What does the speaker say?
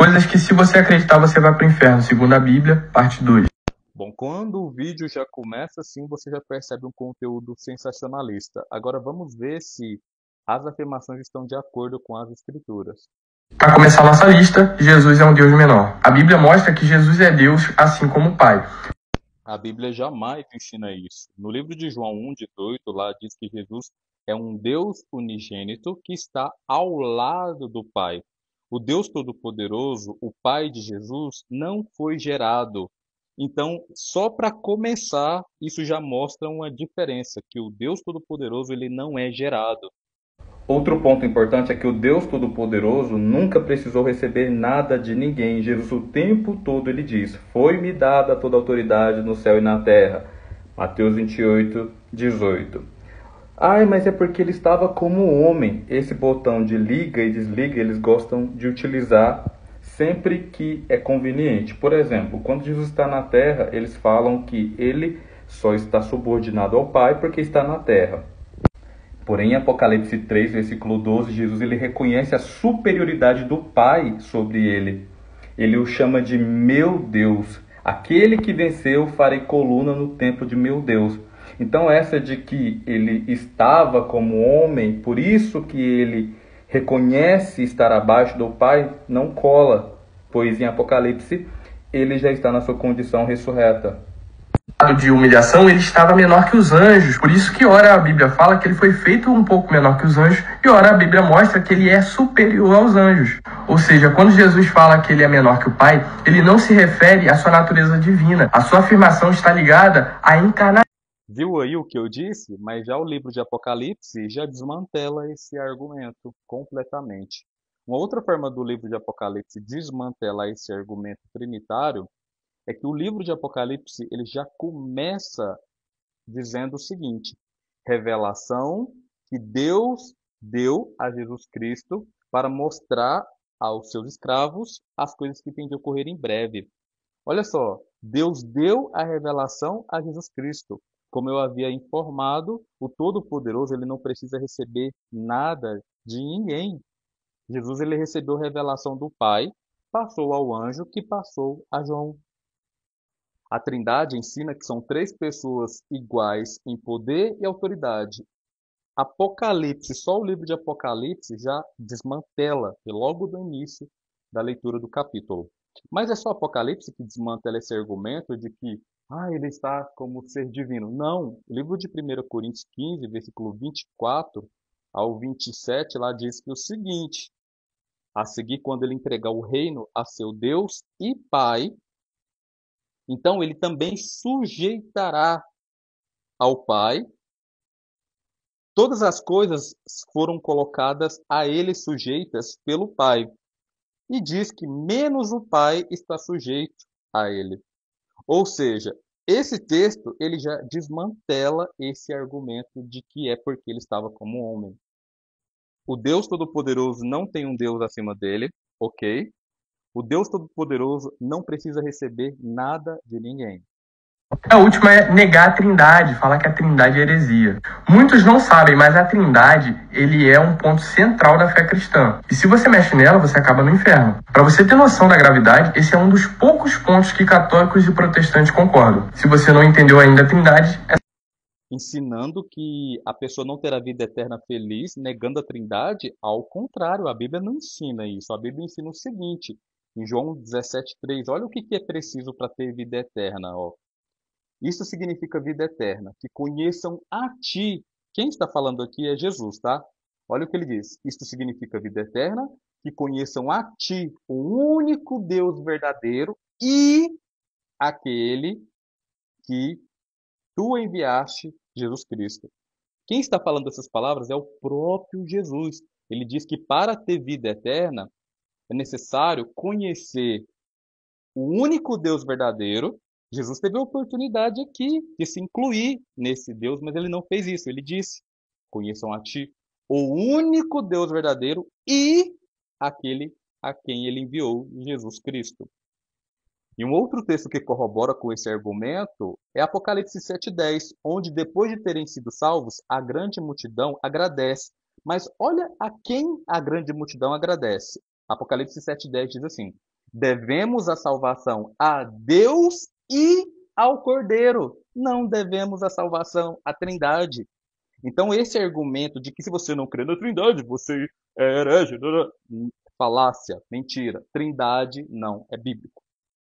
Coisas que, se você acreditar, você vai para o inferno, segundo a Bíblia, parte 2. Bom, quando o vídeo já começa assim, você já percebe um conteúdo sensacionalista. Agora vamos ver se as afirmações estão de acordo com as escrituras. Para começar a nossa lista, Jesus é um Deus menor. A Bíblia mostra que Jesus é Deus, assim como o Pai. A Bíblia jamais ensina isso. No livro de João 1:18, lá diz que Jesus é um Deus unigênito que está ao lado do Pai. O Deus Todo-Poderoso, o Pai de Jesus, não foi gerado. Então, só para começar, isso já mostra uma diferença, que o Deus Todo-Poderoso ele não é gerado. Outro ponto importante é que o Deus Todo-Poderoso nunca precisou receber nada de ninguém. Jesus o tempo todo ele diz: foi-me dada toda a autoridade no céu e na terra. Mateus 28:18. Ai, mas é porque ele estava como homem. Esse botão de liga e desliga eles gostam de utilizar sempre que é conveniente. Por exemplo, quando Jesus está na terra, eles falam que ele só está subordinado ao Pai porque está na terra. Porém, em Apocalipse 3, versículo 12, Jesus ele reconhece a superioridade do Pai sobre ele. Ele o chama de meu Deus. Aquele que venceu, farei coluna no templo de meu Deus. Então, essa de que ele estava como homem, por isso que ele reconhece estar abaixo do Pai, não cola, pois em Apocalipse ele já está na sua condição ressurreta. De humilhação, ele estava menor que os anjos. Por isso que ora a Bíblia fala que ele foi feito um pouco menor que os anjos, e ora a Bíblia mostra que ele é superior aos anjos. Ou seja, quando Jesus fala que ele é menor que o Pai, ele não se refere à sua natureza divina. A sua afirmação está ligada à encarnação. Viu aí o que eu disse? Mas já o livro de Apocalipse já desmantela esse argumento completamente. Uma outra forma do livro de Apocalipse desmantelar esse argumento trinitário é que o livro de Apocalipse ele já começa dizendo o seguinte: revelação que Deus deu a Jesus Cristo para mostrar aos seus escravos as coisas que têm de ocorrer em breve. Olha só, Deus deu a revelação a Jesus Cristo. Como eu havia informado, o Todo-Poderoso ele não precisa receber nada de ninguém. Jesus ele recebeu revelação do Pai, passou ao anjo que passou a João. A Trindade ensina que são três pessoas iguais em poder e autoridade. Apocalipse, só o livro de Apocalipse já desmantela, e logo do início da leitura do capítulo. Mas é só Apocalipse que desmantela esse argumento de que ele está como ser divino. Não, o livro de 1 Coríntios 15, versículo 24 ao 27, lá diz que o seguinte: a seguir, quando ele entregar o reino a seu Deus e Pai, então ele também sujeitará ao Pai. Todas as coisas foram colocadas a ele sujeitas pelo Pai. E diz que menos o Pai está sujeito a ele. Ou seja, esse texto ele já desmantela esse argumento de que é porque ele estava como homem. O Deus Todo-Poderoso não tem um Deus acima dele, ok? O Deus Todo-Poderoso não precisa receber nada de ninguém. A última é negar a Trindade, falar que a Trindade é heresia. Muitos não sabem, mas a Trindade, ele é um ponto central da fé cristã. E se você mexe nela, você acaba no inferno. Para você ter noção da gravidade, esse é um dos poucos pontos que católicos e protestantes concordam. Se você não entendeu ainda a Trindade, ensinando que a pessoa não terá vida eterna feliz, negando a Trindade, ao contrário, a Bíblia não ensina isso. A Bíblia ensina o seguinte, em João 17:3, olha o que é preciso para ter vida eterna, ó. Isso significa vida eterna, que conheçam a ti. Quem está falando aqui é Jesus, tá? Olha o que ele diz. Isto significa vida eterna, que conheçam a ti, o único Deus verdadeiro e aquele que tu enviaste, Jesus Cristo. Quem está falando essas palavras é o próprio Jesus. Ele diz que para ter vida eterna é necessário conhecer o único Deus verdadeiro. Jesus teve a oportunidade aqui de se incluir nesse Deus, mas ele não fez isso. Ele disse: conheçam a ti, o único Deus verdadeiro e aquele a quem ele enviou, Jesus Cristo. E um outro texto que corrobora com esse argumento é Apocalipse 7:10, onde depois de terem sido salvos, a grande multidão agradece. Mas olha a quem a grande multidão agradece. Apocalipse 7:10 diz assim: Devemos a salvação a Deus e ao Cordeiro. Não devemos a salvação à Trindade. Então, esse argumento de que se você não crê na Trindade, você é herege, falácia, mentira. Trindade não é bíblico.